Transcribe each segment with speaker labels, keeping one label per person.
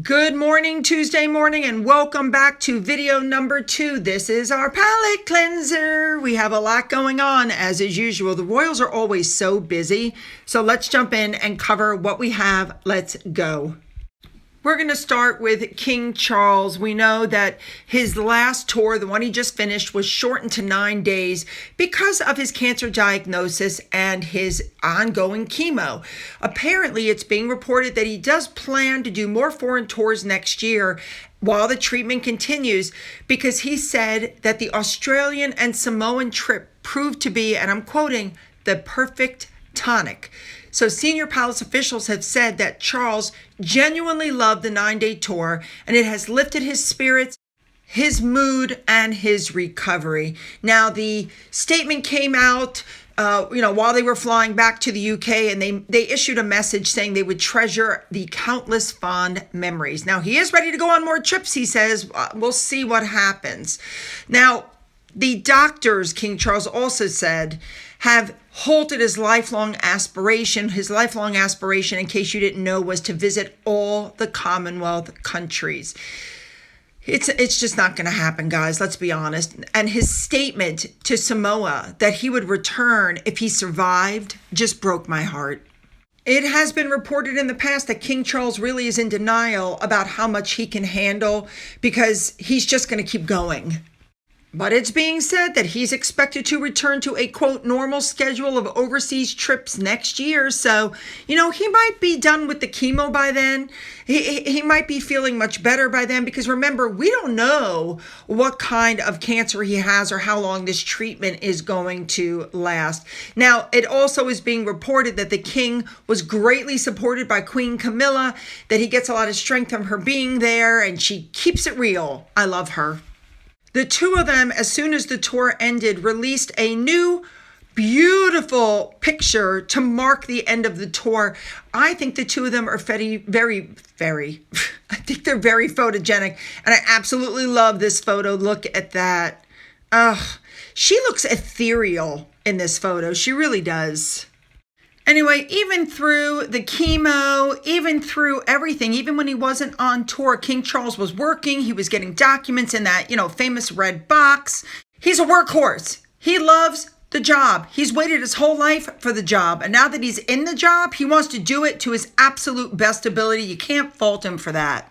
Speaker 1: Good morning, Tuesday morning, and welcome back to video number 2. This is our palette cleanser. We have a lot going on as is usual. The Royals are always so busy. So let's jump in and cover what we have. Let's go. We're going to start with King Charles. We know that his last tour, the one he just finished, was shortened to 9 days because of his cancer diagnosis and his ongoing chemo. Apparently, it's being reported that he does plan to do more foreign tours next year while the treatment continues, because he said that the Australian and Samoan trip proved to be, and I'm quoting, the perfect tonic. So senior Palace officials have said that Charles genuinely loved the 9-day tour, and it has lifted his spirits, his mood, and his recovery. Now, the statement came out, while they were flying back to the UK, and they issued a message saying they would treasure the countless fond memories. Now, he is ready to go on more trips, he says. We'll see what happens. Now, the doctors, King Charles also said, have halted his lifelong aspiration. His lifelong aspiration, in case you didn't know, was to visit all the Commonwealth countries. It's just not going to happen, guys. Let's be honest. And his statement to Samoa that he would return if he survived just broke my heart. It has been reported in the past that King Charles really is in denial about how much he can handle because he's just going to keep going. But it's being said that he's expected to return to a, quote, normal schedule of overseas trips next year. So, he might be done with the chemo by then. He might be feeling much better by then, because remember, we don't know what kind of cancer he has or how long this treatment is going to last. Now, it also is being reported that the king was greatly supported by Queen Camilla, that he gets a lot of strength from her being there, and she keeps it real. I love her. The two of them, as soon as the tour ended, released a new, beautiful picture to mark the end of the tour. I think the two of them are very, I think they're very photogenic. And I absolutely love this photo. Look at that. She looks ethereal in this photo. She really does. Anyway, even through the chemo, even through everything, even when he wasn't on tour, King Charles was working. He was getting documents in that, famous red box. He's a workhorse. He loves the job. He's waited his whole life for the job. And now that he's in the job, he wants to do it to his absolute best ability. You can't fault him for that.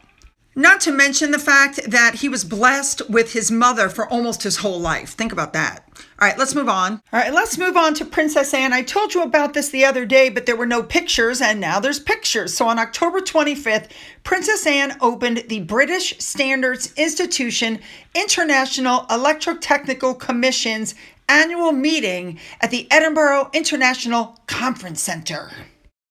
Speaker 1: Not to mention the fact that he was blessed with his mother for almost his whole life. Think about that. All right, let's move on. All right, let's move on to Princess Anne. I told you about this the other day, but there were no pictures, and now there's pictures. So on October 25th, Princess Anne opened the British Standards Institution International Electrotechnical Commission's annual meeting at the Edinburgh International Conference Centre.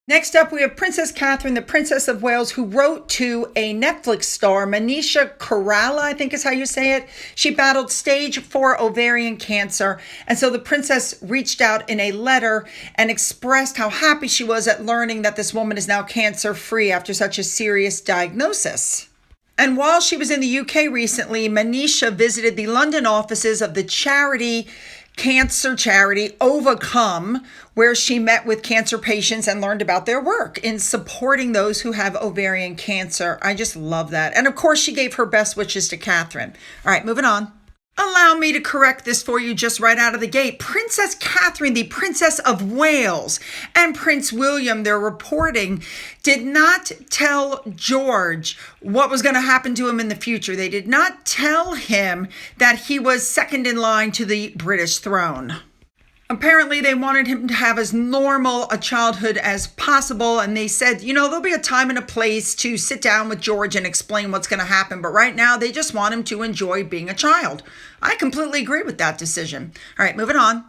Speaker 1: Next up, we have Princess Catherine, the Princess of Wales, who wrote to a Netflix star, Manisha Koirala, I think is how you say it. She battled stage 4 ovarian cancer. And so the princess reached out in a letter and expressed how happy she was at learning that this woman is now cancer-free after such a serious diagnosis. And while she was in the UK recently, Manisha visited the London offices of the cancer charity Overcome, where she met with cancer patients and learned about their work in supporting those who have ovarian cancer. I just love that. And of course, she gave her best wishes to Catherine. All right, moving on. Allow me to correct this for you just right out of the gate. Princess Catherine, the Princess of Wales, and Prince William, they're reporting, did not tell George what was going to happen to him in the future. They did not tell him that he was second in line to the British throne. Apparently, they wanted him to have as normal a childhood as possible. And they said, there'll be a time and a place to sit down with George and explain what's going to happen. But right now, they just want him to enjoy being a child. I completely agree with that decision. All right, moving on.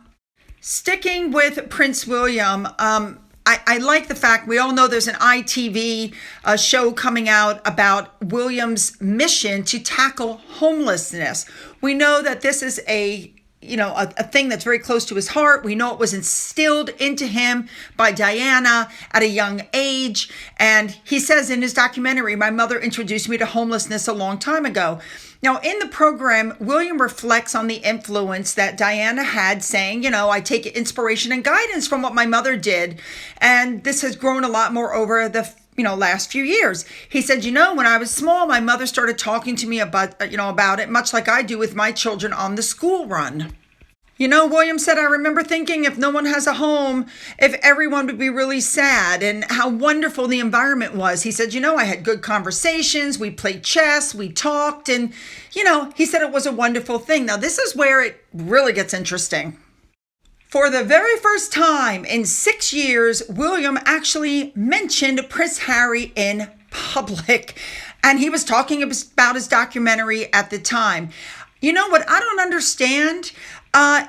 Speaker 1: Sticking with Prince William, I like the fact we all know there's an ITV show coming out about William's mission to tackle homelessness. We know that this is a thing that's very close to his heart. We know it was instilled into him by Diana at a young age. And he says in his documentary, "My mother introduced me to homelessness a long time ago." Now, in the program, William reflects on the influence that Diana had, saying, I take inspiration and guidance from what my mother did. And this has grown a lot more over the last few years. He said, when I was small, my mother started talking to me about it, much like I do with my children on the school run. William said, I remember thinking if no one has a home, if everyone would be really sad, and how wonderful the environment was. He said, I had good conversations. We played chess. We talked. And, he said it was a wonderful thing. Now, this is where it really gets interesting. For the very first time in 6 years, William actually mentioned Prince Harry in public. And he was talking about his documentary at the time. What I don't understand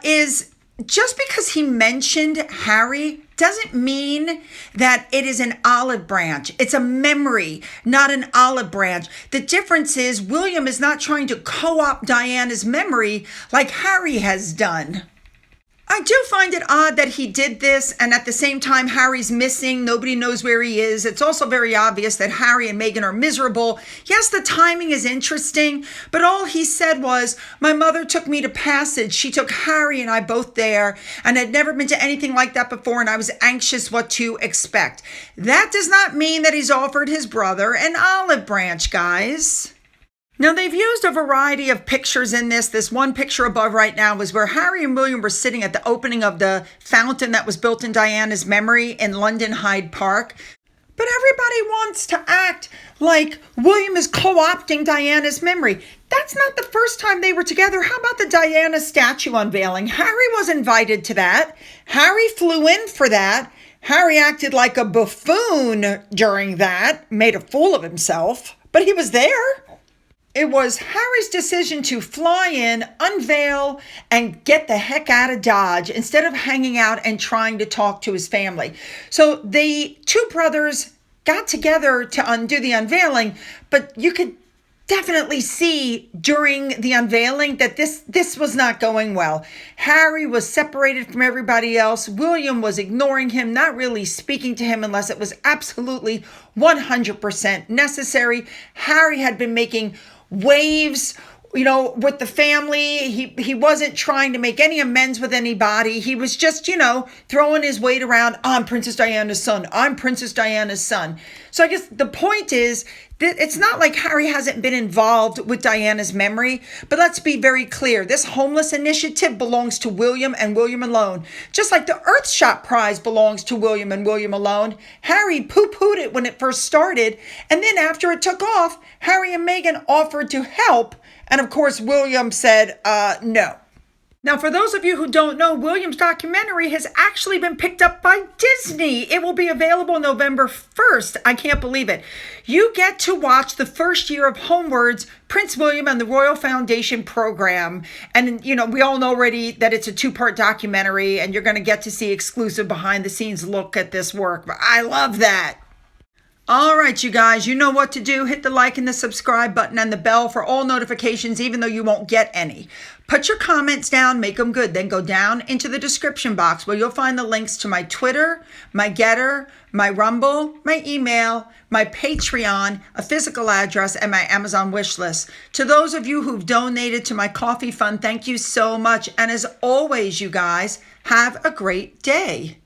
Speaker 1: is just because he mentioned Harry doesn't mean that it is an olive branch. It's a memory, not an olive branch. The difference is William is not trying to co-opt Diana's memory like Harry has done. I do find it odd that he did this, and at the same time, Harry's missing. Nobody knows where he is. It's also very obvious that Harry and Meghan are miserable. Yes, the timing is interesting, but all he said was, my mother took me to Passage. She took Harry and I both there, and I'd never been to anything like that before, and I was anxious what to expect. That does not mean that he's offered his brother an olive branch, guys. Now, they've used a variety of pictures in this. This one picture above right now was where Harry and William were sitting at the opening of the fountain that was built in Diana's memory in London Hyde Park. But everybody wants to act like William is co-opting Diana's memory. That's not the first time they were together. How about the Diana statue unveiling? Harry was invited to that. Harry flew in for that. Harry acted like a buffoon during that, made a fool of himself, but he was there. It was Harry's decision to fly in, unveil, and get the heck out of Dodge instead of hanging out and trying to talk to his family. So the two brothers got together to undo the unveiling, but you could definitely see during the unveiling that this was not going well. Harry was separated from everybody else. William was ignoring him, not really speaking to him unless it was absolutely 100% necessary. Harry had been making waves, with the family. He wasn't trying to make any amends with anybody. He was just, throwing his weight around. I'm Princess Diana's son. I'm Princess Diana's son. So I guess the point is that it's not like Harry hasn't been involved with Diana's memory, but let's be very clear. This homeless initiative belongs to William and William alone. Just like the Earthshot Prize belongs to William and William alone. Harry poo-pooed it when it first started, and then after it took off, Harry and Meghan offered to help, and of course, William said, no. Now, for those of you who don't know, William's documentary has actually been picked up by Disney. It will be available November 1st. I can't believe it. You get to watch the first year of Homeward's Prince William and the Royal Foundation program. And, we all know already that it's a 2-part documentary, and you're going to get to see exclusive behind-the-scenes look at this work. But I love that. All right, you guys, you know what to do. Hit the like and the subscribe button and the bell for all notifications, even though you won't get any. Put your comments down, make them good. Then go down into the description box where you'll find the links to my Twitter, my Gettr, my Rumble, my email, my Patreon, a physical address, and my Amazon wish list. To those of you who've donated to my coffee fund, thank you so much. And as always, you guys, have a great day.